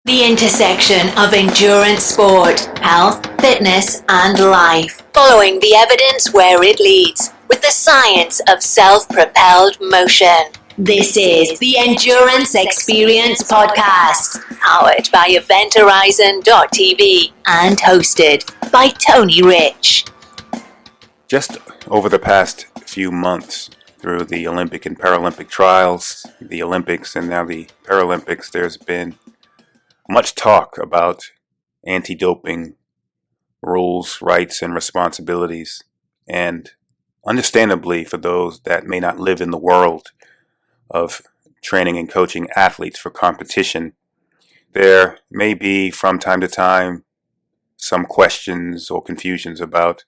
The intersection of endurance sport, health, fitness, and life. Following the evidence where it leads, with the science of self-propelled motion. This is the Endurance Experience Podcast, powered by EventHorizon.tv and hosted by Tony Rich. Just over the past few months, through the Olympic and Paralympic trials, the Olympics, and now the Paralympics, there's been much talk about anti-doping rules, rights, and responsibilities. And understandably, for those that may not live in the world of training and coaching athletes for competition, there may be from time to time some questions or confusions about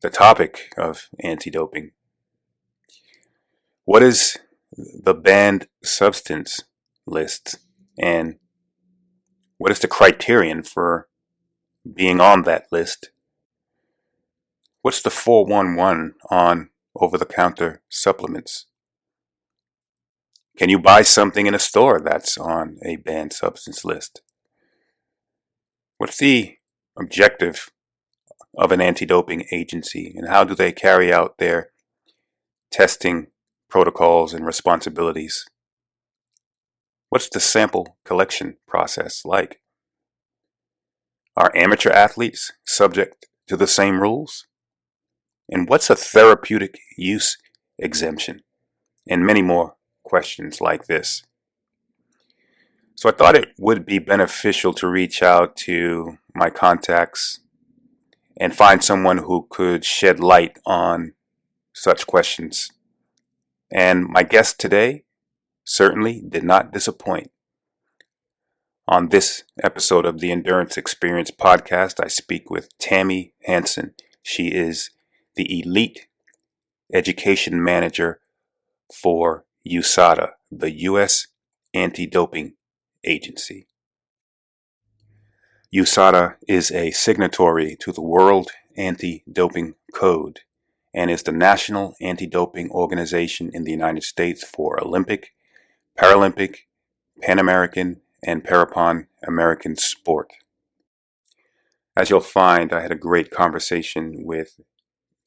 the topic of anti-doping. What is the banned substance list, and what is the criterion for being on that list? What's the 411 on over-the-counter supplements? Can you buy something in a store that's on a banned substance list? What's the objective of an anti-doping agency, and how do they carry out their testing protocols and responsibilities? What's the sample collection process like? Are amateur athletes subject to the same rules? And what's a therapeutic use exemption? And many more questions like this. So I thought it would be beneficial to reach out to my contacts and find someone who could shed light on such questions. And my guest today certainly did not disappoint. On this episode of the Endurance Experience Podcast, I speak with Tammy Hanson. She is the Elite Education Manager for USADA, the U.S. Anti-Doping Agency. USADA is a signatory to the World Anti-Doping Code and is the national anti-doping organization in the United States for Olympic, Paralympic, Pan American, and Parapan American sport. As you'll find, I had a great conversation with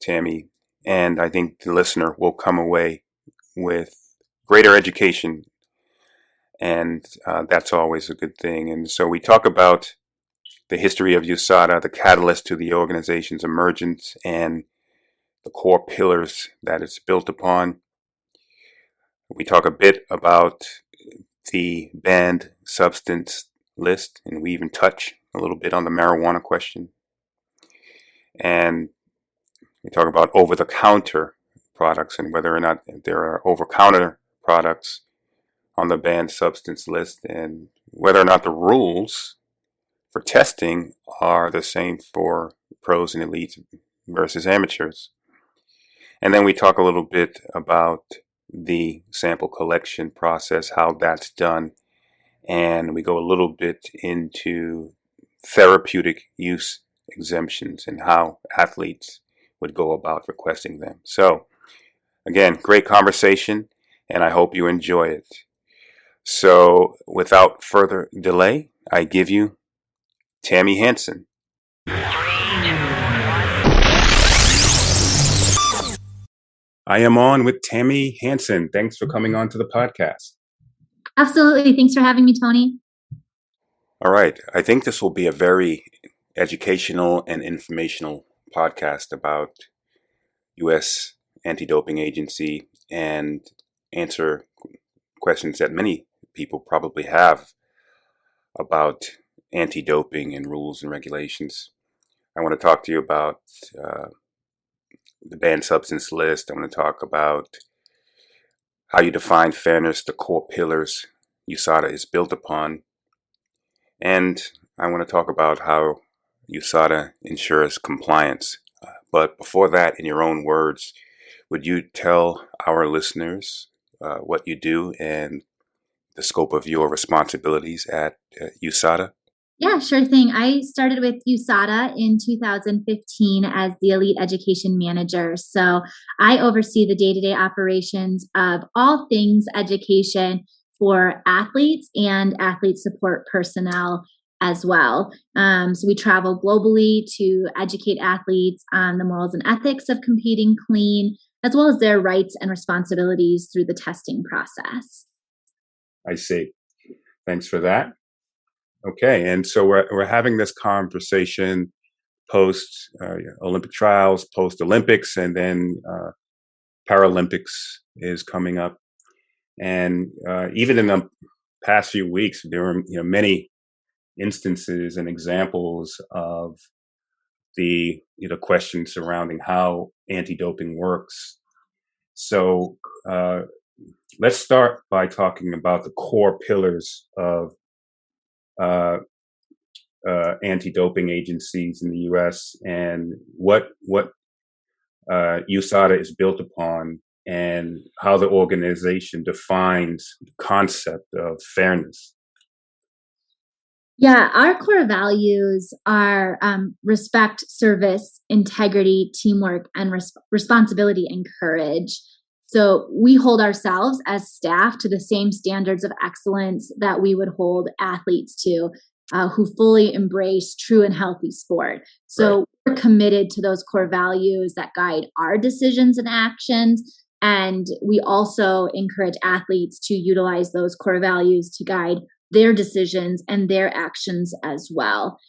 Tammy, and I think the listener will come away with greater education, and that's always a good thing. And so we talk about the history of USADA, the catalyst to the organization's emergence, and the core pillars that it's built upon. We talk a bit about the banned substance list, and we even touch a little bit on the marijuana question. And we talk about over-the-counter products and whether or not there are over-counter products on the banned substance list, and whether or not the rules for testing are the same for pros and elites versus amateurs. And then we talk a little bit about the sample collection process, how that's done, and we go a little bit into therapeutic use exemptions and how athletes would go about requesting them. So, again, great conversation, and I hope you enjoy it. So, without further delay, I give you Tammy Hanson. I am on with Tammy Hanson. Thanks for coming on to the podcast. Absolutely. Thanks for having me, Tony. All right. I think this will be a very educational and informational podcast about U.S. Anti-Doping Agency and answer questions that many people probably have about anti-doping and rules and regulations. I want to talk to you about the banned substance list. I want to talk about how you define fairness, the core pillars USADA is built upon. And I want to talk about how USADA ensures compliance. But before that, in your own words, would you tell our listeners what you do and the scope of your responsibilities at USADA? Yeah, sure thing. I started with USADA in 2015 as the Elite Education Manager. So I oversee the day-to-day operations of all things education for athletes and athlete support personnel as well. So we travel globally to educate athletes on the morals and ethics of competing clean, as well as their rights and responsibilities through the testing process. I see. Thanks for that. Okay, and so we're having this conversation post Olympic trials, post Olympics, and then Paralympics is coming up. And even in the past few weeks, there were many instances and examples of the questions surrounding how anti-doping works. So let's start by talking about the core pillars of anti-doping agencies in the U.S. and what USADA is built upon, and how the organization defines the concept of fairness. Yeah, our core values are respect, service, integrity, teamwork, and responsibility and courage. So we hold ourselves as staff to the same standards of excellence that we would hold athletes to, who fully embrace true and healthy sport. So Right. We're committed to those core values that guide our decisions and actions. And we also encourage athletes to utilize those core values to guide their decisions and their actions as well.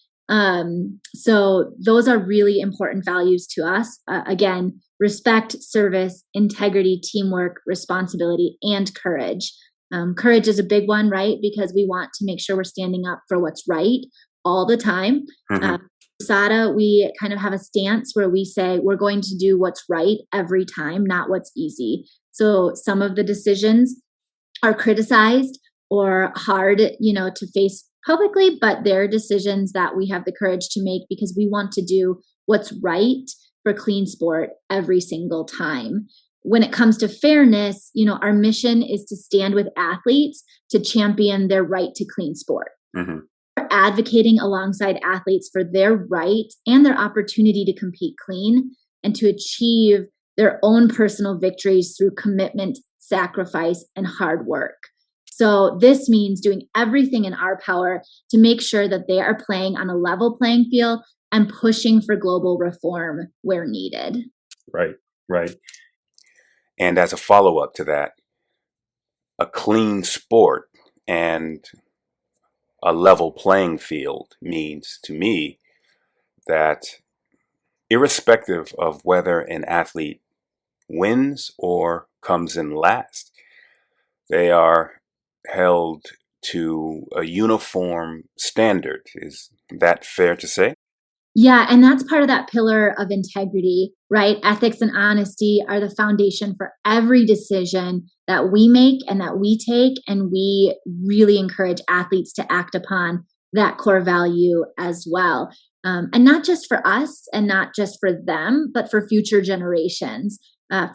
So those are really important values to us. Again, respect, service, integrity, teamwork, responsibility, and courage. Courage is a big one, right? Because we want to make sure we're standing up for what's right all the time. Mm-hmm. USADA, we kind of have a stance where we say we're going to do what's right every time, not what's easy. So some of the decisions are criticized or hard, to face publicly, but they're decisions that we have the courage to make because we want to do what's right for clean sport every single time. When it comes to fairness, our mission is to stand with athletes to champion their right to clean sport. Mm-hmm. We're advocating alongside athletes for their rights and their opportunity to compete clean and to achieve their own personal victories through commitment, sacrifice, and hard work. So this means doing everything in our power to make sure that they are playing on a level playing field and pushing for global reform where needed. Right. And as a follow-up to that, a clean sport and a level playing field means to me that irrespective of whether an athlete wins or comes in last, they are held to a uniform standard. Is that fair to say? Yeah, and that's part of that pillar of integrity, right? Ethics and honesty are the foundation for every decision that we make and that we take. And we really encourage athletes to act upon that core value as well. And not just for us and not just for them, but for future generations,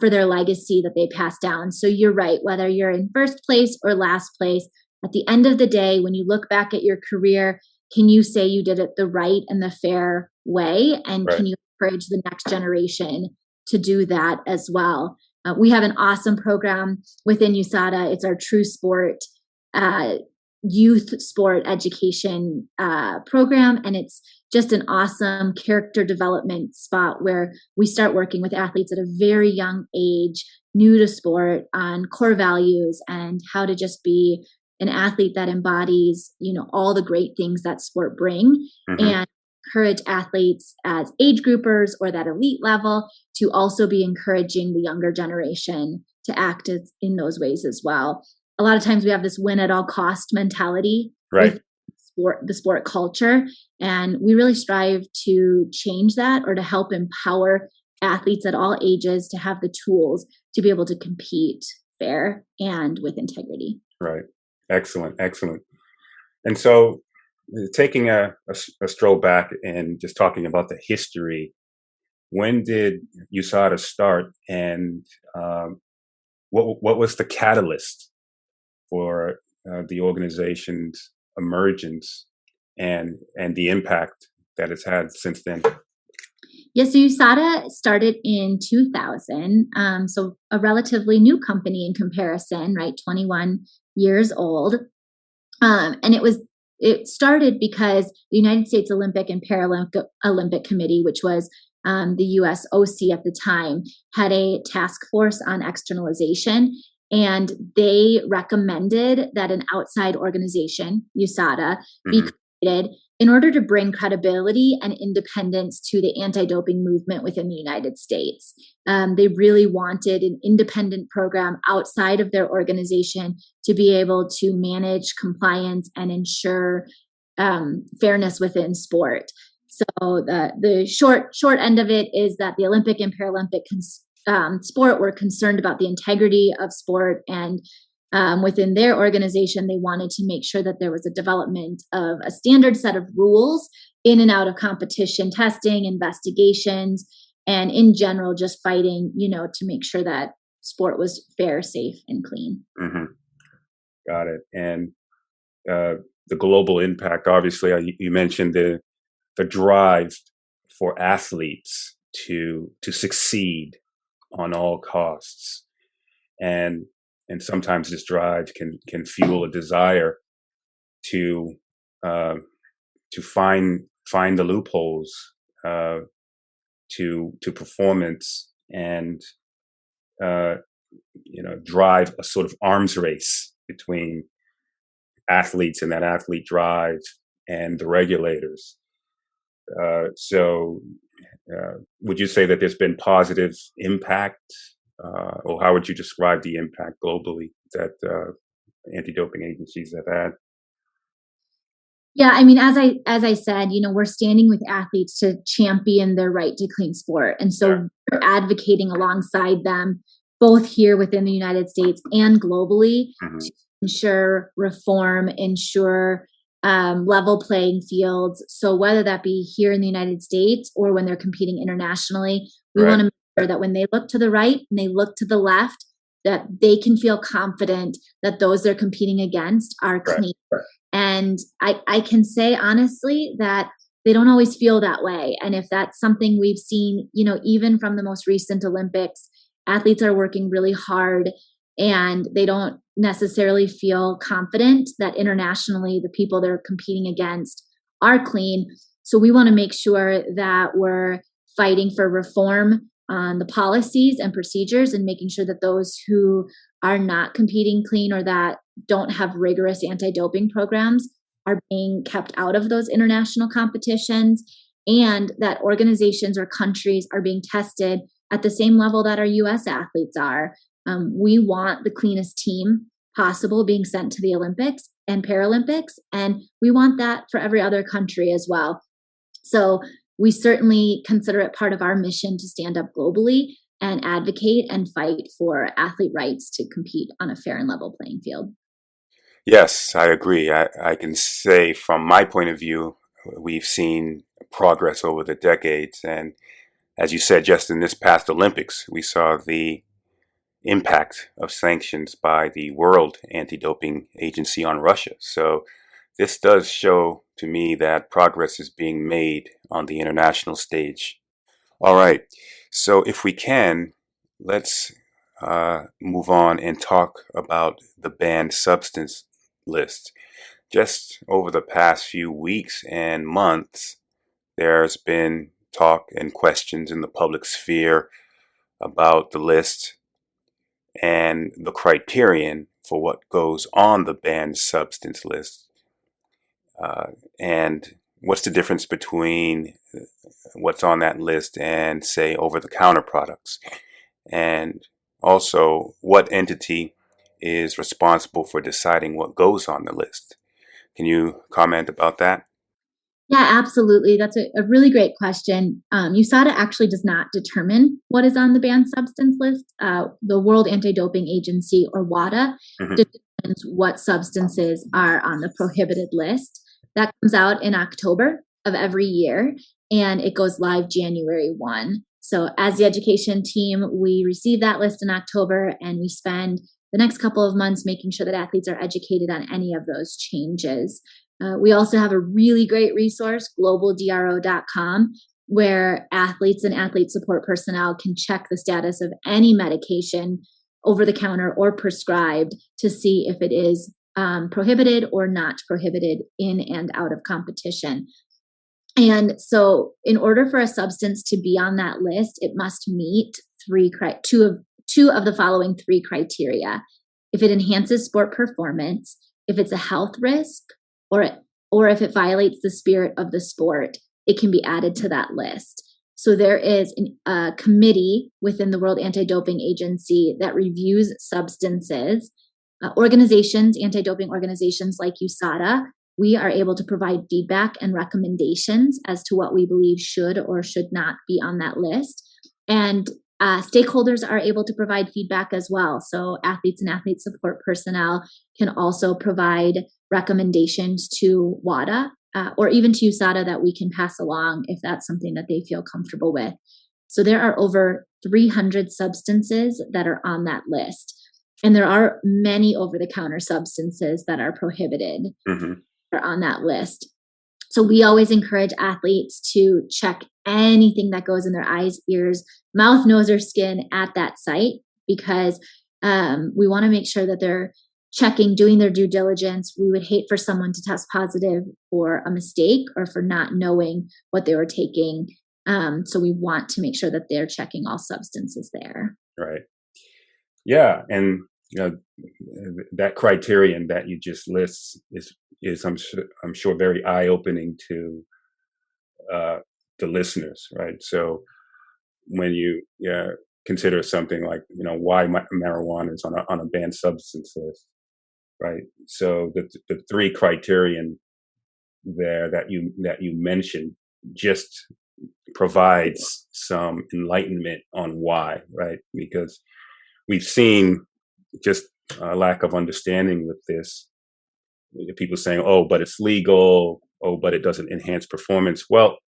for their legacy that they pass down. So you're right, whether you're in first place or last place, at the end of the day, when you look back at your career, can you say you did it the right and the fair way? And Right. can you encourage the next generation to do that as well? We have an awesome program within USADA. It's our True Sport youth sport education program. And it's just an awesome character development spot where we start working with athletes at a very young age, new to sport, on core values and how to just be an athlete that embodies, all the great things that sport bring, Mm-hmm. and encourage athletes as age groupers or that elite level to also be encouraging the younger generation to act in those ways as well. A lot of times we have this win at all cost mentality Right. with the sport culture, and we really strive to change that or to help empower athletes at all ages to have the tools to be able to compete fair and with integrity. Right. Excellent. And so taking a stroll back and just talking about the history, when did USADA start, and what was the catalyst for the organization's emergence and the impact that it's had since then? Yes, so USADA started in 2000, so a relatively new company in comparison, right? 21 years old. And it started because the United States Olympic and Paralympic Committee, which was the USOC at the time, had a task force on externalization. And they recommended that an outside organization, USADA, be created in order to bring credibility and independence to the anti-doping movement within the United States. They really wanted an independent program outside of their organization to be able to manage compliance and ensure fairness within sport. So the short end of it is that the Olympic and Paralympic sport were concerned about the integrity of sport, and within their organization, they wanted to make sure that there was a development of a standard set of rules in and out of competition testing, investigations, and in general, just fighting, to make sure that sport was fair, safe, and clean. Mm-hmm. Got it. And the global impact, obviously, you mentioned the drive for athletes to succeed on all costs. And sometimes this drive can fuel a desire to find the loopholes to performance, and drive a sort of arms race between athletes and that athlete drive and the regulators. So would you say that there's been positive impact, or how would you describe the impact globally that anti-doping agencies have had? Yeah, I mean, as I said, we're standing with athletes to champion their right to clean sport. And so we're advocating alongside them, both here within the United States and globally, to ensure reform, ensure level playing fields. So whether that be here in the United States or when they're competing internationally, we want to make sure that when they look to the right and they look to the left, that they can feel confident that those they're competing against are clean. And I can say honestly that they don't always feel that way. And if that's something we've seen, even from the most recent Olympics, athletes are working really hard and they don't necessarily feel confident that internationally the people they're competing against are clean. So we want to make sure that we're fighting for reform on the policies and procedures and making sure that those who are not competing clean or that don't have rigorous anti-doping programs are being kept out of those international competitions, and that organizations or countries are being tested at the same level that our U.S. athletes are. We want the cleanest team possible being sent to the Olympics and Paralympics, and we want that for every other country as well. So we certainly consider it part of our mission to stand up globally and advocate and fight for athlete rights to compete on a fair and level playing field. Yes, I agree. I can say from my point of view, we've seen progress over the decades. And as you said, just in this past Olympics, we saw the impact of sanctions by the World Anti-Doping Agency on Russia. So this does show to me that progress is being made on the international stage. All right. So if we can, let's move on and talk about the banned substance list. Just over the past few weeks and months, there's been talk and questions in the public sphere about the list and the criterion for what goes on the banned substance list. And what's the difference between what's on that list and, say, over-the-counter products? And also, what entity is responsible for deciding what goes on the list? Can you comment about that? Yeah, absolutely. That's a really great question. USADA actually does not determine what is on the banned substance list. The World Anti-Doping Agency, or WADA, determines what substances are on the prohibited list. That comes out in October of every year, and it goes live January 1. So as the education team, we receive that list in October, and we spend the next couple of months making sure that athletes are educated on any of those changes. We also have a really great resource, globaldro.com, where athletes and athlete support personnel can check the status of any medication over the counter or prescribed to see if it is prohibited or not prohibited in and out of competition. And so in order for a substance to be on that list, it must meet two of the following three criteria. If it enhances sport performance, if it's a health risk, or if it violates the spirit of the sport, it can be added to that list. So there is a committee within the World Anti-Doping Agency that reviews substances. Organizations, anti-doping organizations like USADA, we are able to provide feedback and recommendations as to what we believe should or should not be on that list. And stakeholders are able to provide feedback as well. So athletes and athlete support personnel can also provide recommendations to WADA or even to USADA that we can pass along if that's something that they feel comfortable with. So there are over 300 substances that are on that list. And there are many over-the-counter substances that are prohibited are on that list. So we always encourage athletes to check anything that goes in their eyes, ears, mouth, nose, or skin at that site, because we want to make sure that they're checking, doing their due diligence. We would hate for someone to test positive for a mistake or for not knowing what they were taking. So we want to make sure that they're checking all substances there. Right. Yeah. And that criterion that you just list is I'm sure very eye-opening to the listeners, right? So when you consider something like why marijuana is on a banned substance list, right? So the three criterion there that you mentioned just provides some enlightenment on why, right? Because we've seen just a lack of understanding with this. People saying, "Oh, but it's legal. Oh, but it doesn't enhance performance." Well,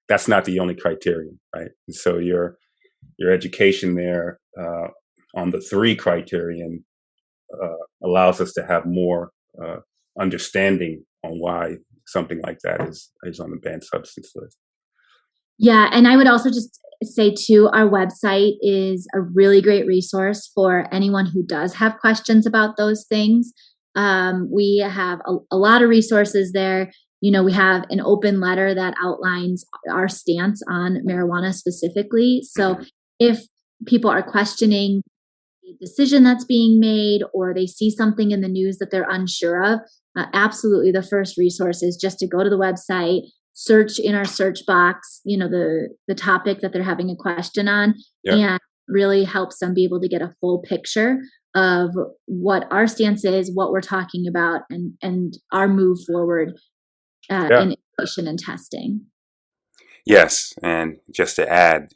that's not the only criterion, right? And so your education there on the three criterion allows us to have more understanding on why something like that is on the banned substance list. Yeah, and I would also just say too, our website is a really great resource for anyone who does have questions about those things. We have a lot of resources there. We have an open letter that outlines our stance on marijuana specifically. So if people are questioning the decision that's being made or they see something in the news that they're unsure of, absolutely the first resource is just to go to the website, search in our search box, the topic that they're having a question on, and really helps them be able to get a full picture of what our stance is, what we're talking about, and our move forward in innovation and testing. Yes, and just to add,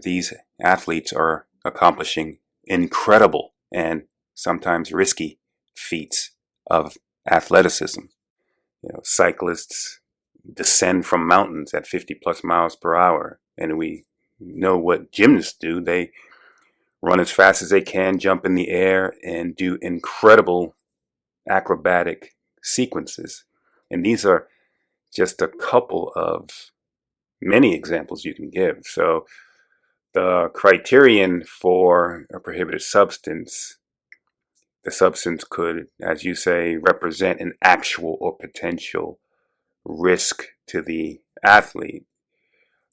these athletes are accomplishing incredible and sometimes risky feats of athleticism. Cyclists descend from mountains at 50 plus miles per hour. And we know what gymnasts do. They run as fast as they can, jump in the air, and do incredible acrobatic sequences. And these are just a couple of many examples you can give. So the criterion for a prohibited substance, the substance could, as you say, represent an actual or potential risk to the athlete.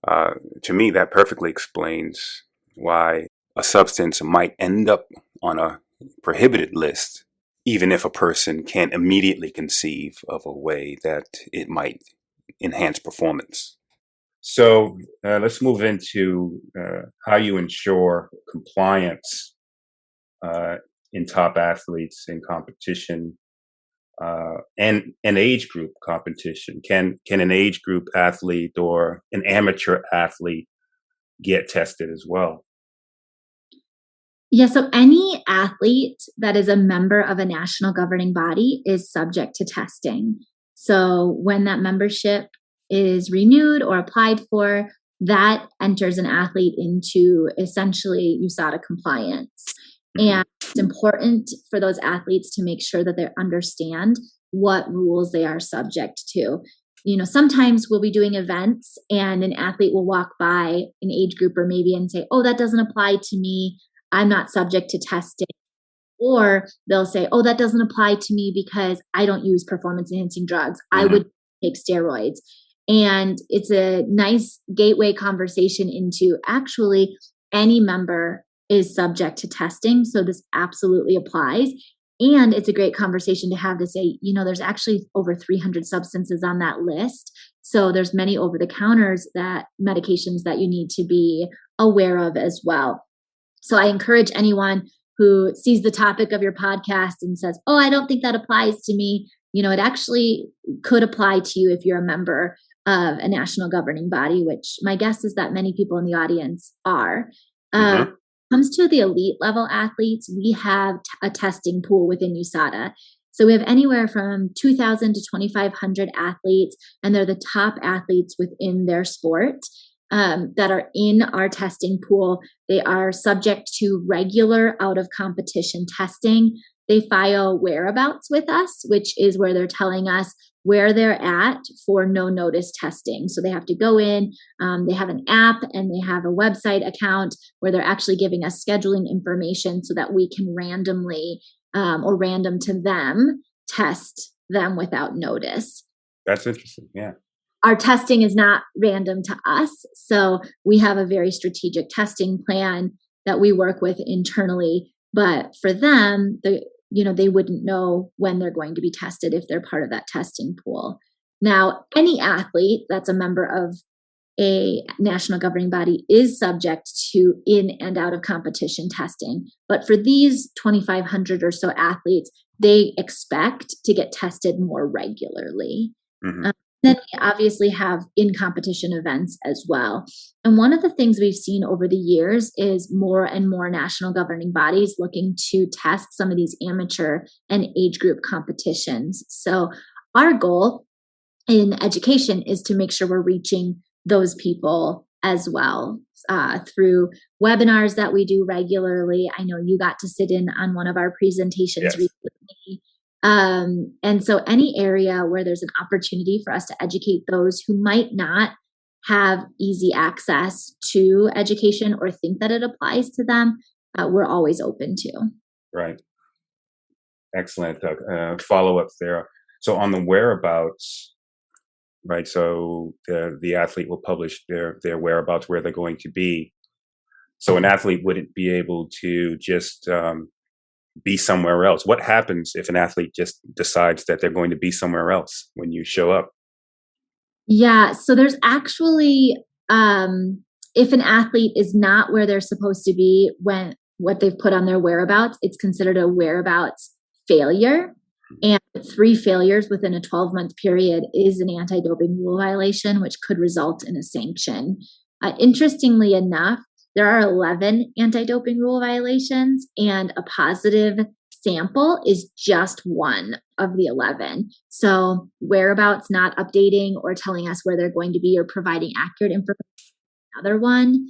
To me, that perfectly explains why a substance might end up on a prohibited list, even if a person can't immediately conceive of a way that it might enhance performance. So let's move into how you ensure compliance in top athletes in competition and an age group competition. Can an age group athlete or an amateur athlete get tested as well? Yeah, so any athlete that is a member of a national governing body is subject to testing. So when that membership is renewed or applied for, that enters an athlete into essentially USADA compliance. And it's important for those athletes to make sure that they understand what rules they are subject to. Sometimes we'll be doing events and an athlete will walk by an age grouper maybe and say, "Oh, that doesn't apply to me. I'm not subject to testing." Or they'll say, oh, that doesn't apply to me because I don't use performance enhancing drugs. I would take steroids. And it's a nice gateway conversation into actually any member is subject to testing. So this absolutely applies. And it's a great conversation to have to say, there's actually over 300 substances on that list. So there's many over-the-counters medications that you need to be aware of as well. So I encourage anyone who sees the topic of your podcast and says, oh, I don't think that applies to me. It actually could apply to you if you're a member of a national governing body, which my guess is that many people in the audience are. Comes to the elite level athletes, we have a testing pool within USADA. So we have anywhere from 2,000 to 2,500 athletes, and they're the top athletes within their sport that are in our testing pool. They are subject to regular out of competition testing. They file whereabouts with us, which is where they're telling us where they're at for no notice testing. So they have to go in, they have an app and they have a website account where they're actually giving us scheduling information so that we can randomly or random to them test them without notice. That's interesting. Yeah. Our testing is not random to us. So we have a very strategic testing plan that we work with internally. But for them, they wouldn't know when they're going to be tested if they're part of that testing pool. Now, any athlete that's a member of a national governing body is subject to in and out of competition testing. But for these 2,500 or so athletes, they expect to get tested more regularly. Then we obviously have in-competition events as well. And one of the things we've seen over the years is more and more national governing bodies looking to test some of these amateur and age group competitions. So our goal in education is to make sure we're reaching those people as well through webinars that we do regularly. I know you got to sit in on one of our presentations recently. And so any area where there's an opportunity for us to educate those who might not have easy access to education or think that it applies to them, we're always open to. Right. Excellent. Follow up there. So on the whereabouts, right? So the athlete will publish their whereabouts, where they're going to be. So an athlete wouldn't be able to just be somewhere else. What happens if an athlete just decides that they're going to be somewhere else when you show up? Yeah, so there's actually, if an athlete is not where they're supposed to be when what they've put on their whereabouts, it's considered a whereabouts failure. And 3 failures within a 12-month period is an anti-doping rule violation, which could result in a sanction. Interestingly enough, there are 11 anti-doping rule violations, and a positive sample is just one of the 11. So whereabouts not updating or telling us where they're going to be or providing accurate information, another one.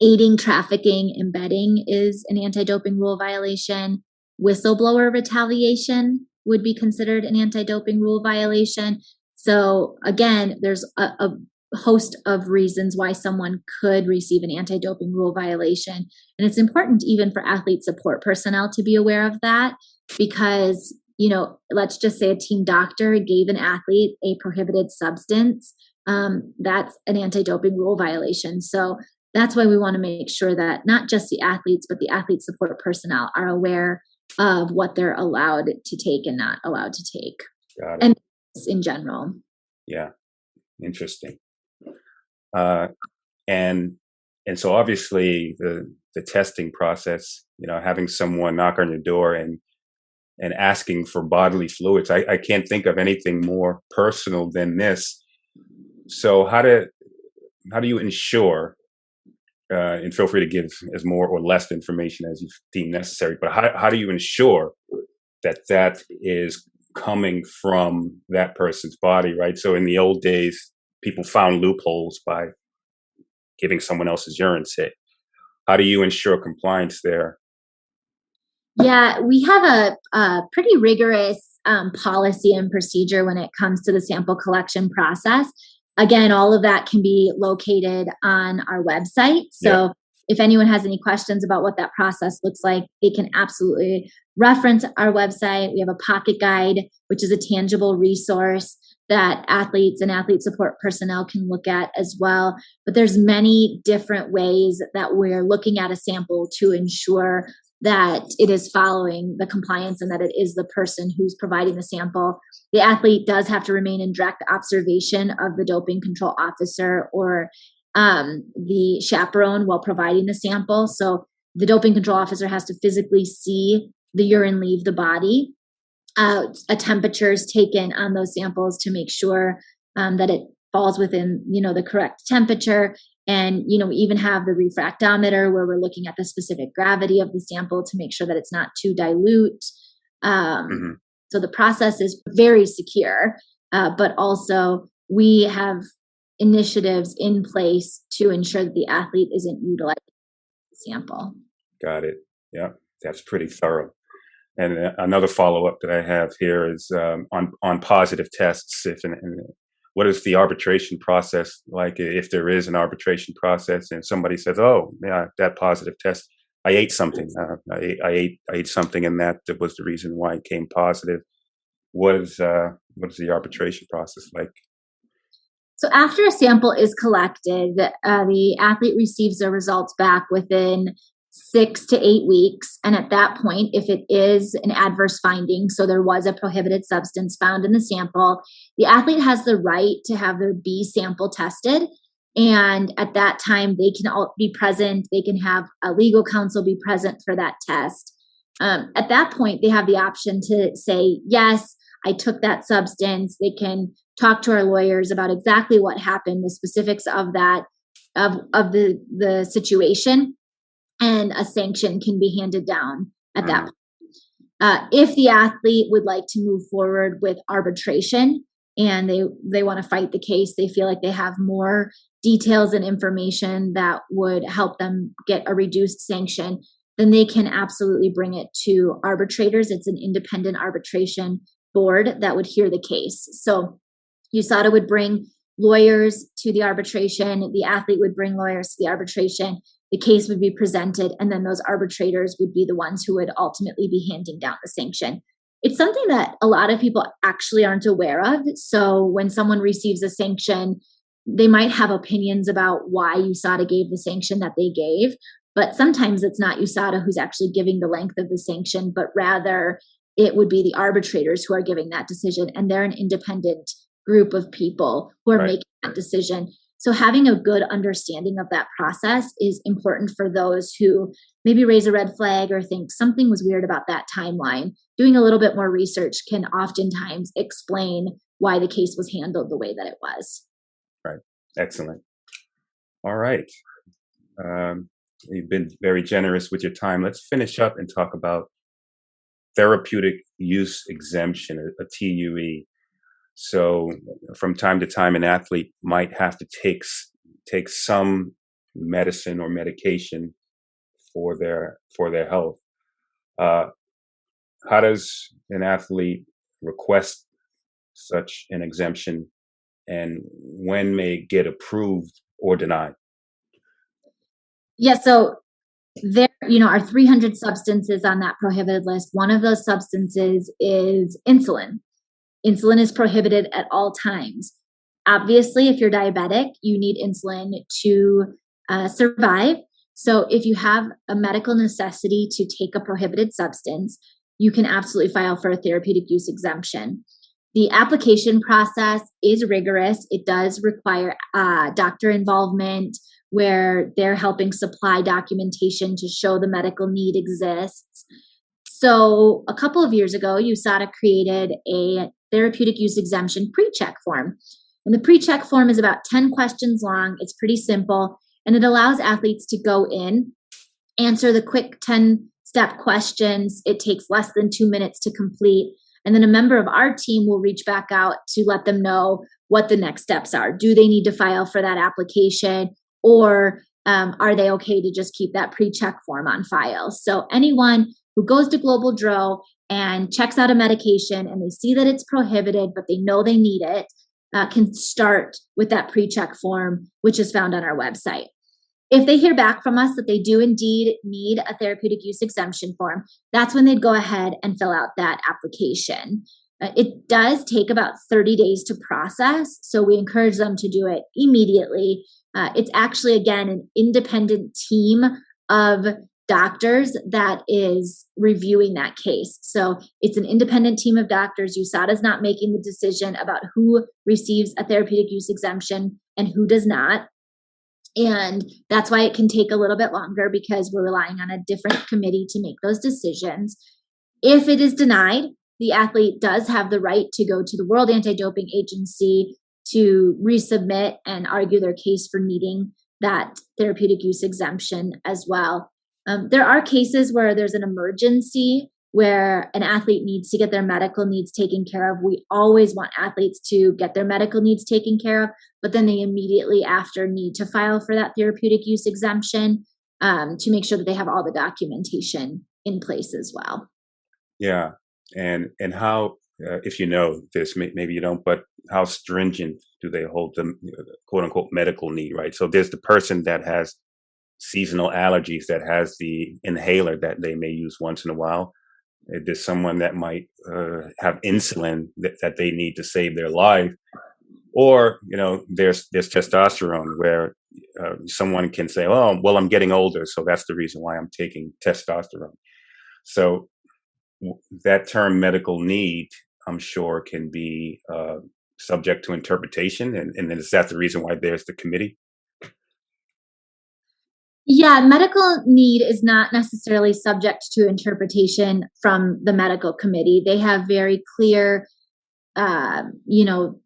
Aiding, trafficking, embedding is an anti-doping rule violation. Whistleblower retaliation would be considered an anti-doping rule violation. So again, there's a host of reasons why someone could receive an anti-doping rule violation. And it's important even for athlete support personnel to be aware of that because, let's just say a team doctor gave an athlete a prohibited substance. That's an anti-doping rule violation. So that's why we want to make sure that not just the athletes, but the athlete support personnel are aware of what they're allowed to take and not allowed to take. Got it. And in general. Yeah. Interesting. And so obviously the testing process, having someone knock on your door and asking for bodily fluids, I can't think of anything more personal than this. So how do you ensure, and feel free to give as more or less information as you deem necessary, but how do you ensure that is coming from that person's body, right? So in the old days, people found loopholes by giving someone else's urine, say. How do you ensure compliance there? Yeah, we have a pretty rigorous policy and procedure when it comes to the sample collection process. Again, all of that can be located on our website. So if anyone has any questions about what that process looks like, they can absolutely reference our website. We have a pocket guide, which is a tangible resource that athletes and athlete support personnel can look at as well. But there's many different ways that we're looking at a sample to ensure that it is following the compliance and that it is the person who's providing the sample. The athlete does have to remain in direct observation of the doping control officer or the chaperone while providing the sample. So the doping control officer has to physically see the urine leave the body. A temperature is taken on those samples to make sure that it falls within, the correct temperature. And, we even have the refractometer where we're looking at the specific gravity of the sample to make sure that it's not too dilute. So the process is very secure, but also we have initiatives in place to ensure that the athlete isn't utilizing the sample. Got it. Yeah, that's pretty thorough. And another follow-up that I have here is on positive tests. What is the arbitration process like if there is an arbitration process and somebody says, "Oh, yeah, that positive test, I ate something. I ate something, and that was the reason why it came positive." What is the arbitration process like? So after a sample is collected, the athlete receives the results back within 6 to 8 weeks. And at that point, if it is an adverse finding, so there was a prohibited substance found in the sample, the athlete has the right to have their B sample tested. And at that time, they can all be present. They can have a legal counsel be present for that test. At that point, they have the option to say, yes, I took that substance. They can talk to our lawyers about exactly what happened, the specifics of that, of the situation, and a sanction can be handed down at that point. If the athlete would like to move forward with arbitration and they want to fight the case, they feel like they have more details and information that would help them get a reduced sanction, then they can absolutely bring it to arbitrators. It's an independent arbitration board that would hear the case. So USADA would bring lawyers to the arbitration, the athlete would bring lawyers to the arbitration, the case would be presented, and then those arbitrators would be the ones who would ultimately be handing down the sanction. It's something that a lot of people actually aren't aware of. So when someone receives a sanction, they might have opinions about why USADA gave the sanction that they gave, but sometimes it's not USADA who's actually giving the length of the sanction, but rather it would be the arbitrators who are giving that decision, and they're an independent group of people who are making that decision. So having a good understanding of that process is important for those who maybe raise a red flag or think something was weird about that timeline. Doing a little bit more research can oftentimes explain why the case was handled the way that it was. Right. Excellent. All right. You've been very generous with your time. Let's finish up and talk about Therapeutic Use Exemption, a TUE. So from time to time, an athlete might have to take some medicine or medication for their health. How does an athlete request such an exemption, and when may it get approved or denied? Yeah, so there, are 300 substances on that prohibited list. One of those substances is insulin. Insulin is prohibited at all times. Obviously, if you're diabetic, you need insulin to survive. So if you have a medical necessity to take a prohibited substance, you can absolutely file for a therapeutic use exemption. The application process is rigorous. It does require doctor involvement where they're helping supply documentation to show the medical need exists. So a couple of years ago, USADA created a therapeutic use exemption pre-check form. And the pre-check form is about 10 questions long. It's pretty simple, and it allows athletes to go in, answer the quick 10-step questions. It takes less than 2 minutes to complete. And then a member of our team will reach back out to let them know what the next steps are. Do they need to file for that application, or are they okay to just keep that pre-check form on file? So anyone who goes to Global Dro and checks out a medication and they see that it's prohibited, but they know they need it, can start with that pre-check form, which is found on our website. If they hear back from us that they do indeed need a therapeutic use exemption form, that's when they'd go ahead and fill out that application. It does take about 30 days to process, so we encourage them to do it immediately. It's actually, again, an independent team of doctors that is reviewing that case. So it's an independent team of doctors. USADA is not making the decision about who receives a therapeutic use exemption and who does not. And that's why it can take a little bit longer, because we're relying on a different committee to make those decisions. If it is denied, the athlete does have the right to go to the World Anti-Doping Agency to resubmit and argue their case for needing that therapeutic use exemption as well. There are cases where there's an emergency, where an athlete needs to get their medical needs taken care of. We always want athletes to get their medical needs taken care of, but then they immediately after need to file for that therapeutic use exemption to make sure that they have all the documentation in place as well. Yeah. And how, if you know this, maybe you don't, but how stringent do they hold the quote unquote medical need, right? So there's the person that has seasonal allergies, that has the inhaler that they may use once in a while. There's someone that might have insulin that they need to save their life. Or, there's testosterone, where someone can say, oh, well, I'm getting older, so that's the reason why I'm taking testosterone. So that term medical need, I'm sure, can be subject to interpretation. And is that the reason why there's the committee? Yeah, medical need is not necessarily subject to interpretation from the medical committee. They have very clear,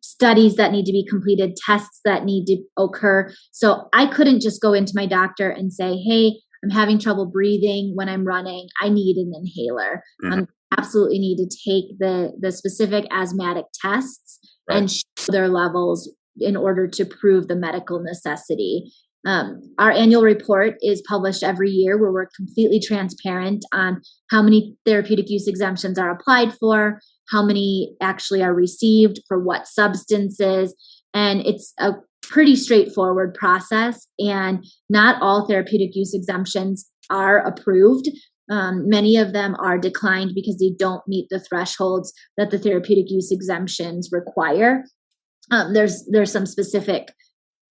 studies that need to be completed, tests that need to occur. So I couldn't just go into my doctor and say, hey, I'm having trouble breathing when I'm running, I need an inhaler. Mm-hmm. Absolutely need to take the specific asthmatic tests and show their levels in order to prove the medical necessity. Our annual report is published every year, where we're completely transparent on how many therapeutic use exemptions are applied for, how many actually are received, for what substances. And it's a pretty straightforward process, and not all therapeutic use exemptions are approved. Many of them are declined because they don't meet the thresholds that the therapeutic use exemptions require. There's some specific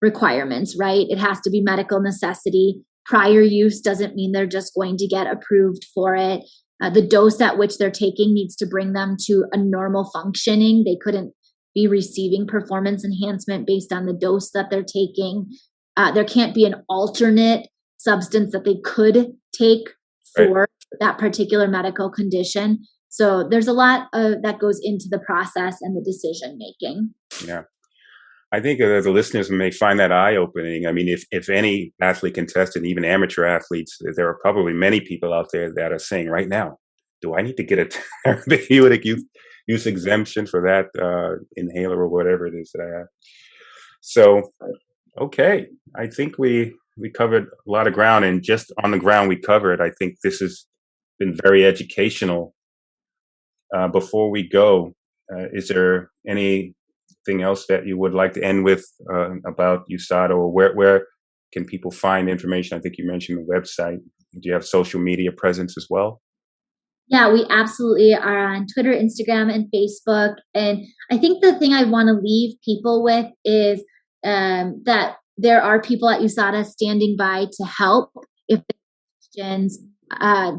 requirements, right? It has to be medical necessity. Prior use doesn't mean they're just going to get approved for it. The dose at which they're taking needs to bring them to a normal functioning. They couldn't be receiving performance enhancement based on the dose that they're taking. There can't be an alternate substance that they could take for that particular medical condition. So there's a lot that goes into the process and the decision making. Yeah. I think the listeners may find that eye-opening. I mean, if any athlete contestant, even amateur athletes, there are probably many people out there that are saying right now, do I need to get a therapeutic use exemption for that inhaler or whatever it is that I have? So, okay, I think we covered a lot of ground, and just on the ground we covered, I think this has been very educational. Before we go, is there anything else that you would like to end with about USADA, or where can people find information? I think you mentioned the website. Do you have social media presence as well? Yeah, we absolutely are on Twitter, Instagram, and Facebook. And I think the thing I want to leave people with is that there are people at USADA standing by to help if they have questions,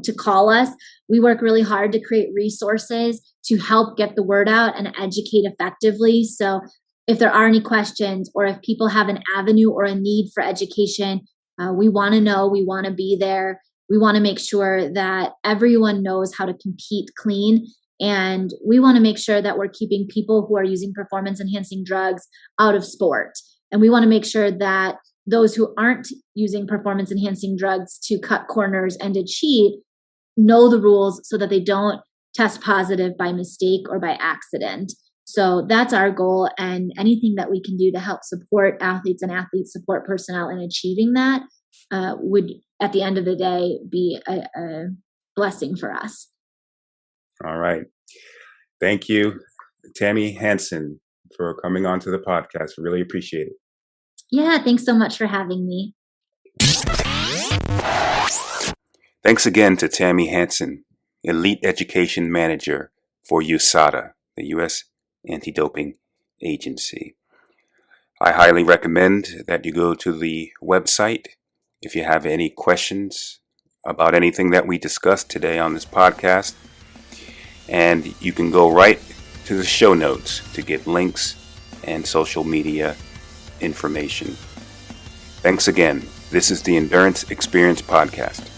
to call us. We work really hard to create resources to help get the word out and educate effectively. So if there are any questions, or if people have an avenue or a need for education, we want to know, we want to be there. We want to make sure that everyone knows how to compete clean. And we want to make sure that we're keeping people who are using performance enhancing drugs out of sport. And we want to make sure that those who aren't using performance enhancing drugs to cut corners and to cheat know the rules, so that they don't test positive by mistake or by accident. So that's our goal, and anything that we can do to help support athletes and athlete support personnel in achieving that would, at the end of the day, be a blessing for us. All right. Thank you, Tammy Hanson, for coming on to the podcast. Really appreciate it. Yeah, thanks so much for having me. Thanks again to Tammy Hanson, Elite Education Manager for USADA, the U.S. Anti-Doping Agency. I highly recommend that you go to the website if you have any questions about anything that we discussed today on this podcast. And you can go right to the show notes to get links and social media information. Thanks again. This is the Endurance Experience Podcast.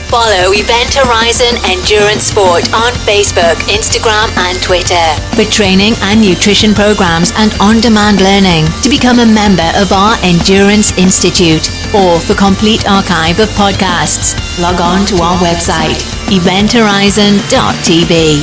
Follow Event Horizon Endurance Sport on Facebook, Instagram, and Twitter for training and nutrition programs and on-demand learning to become a member of our Endurance Institute, or for complete archive of podcasts, log on to our website, eventhorizon.tv.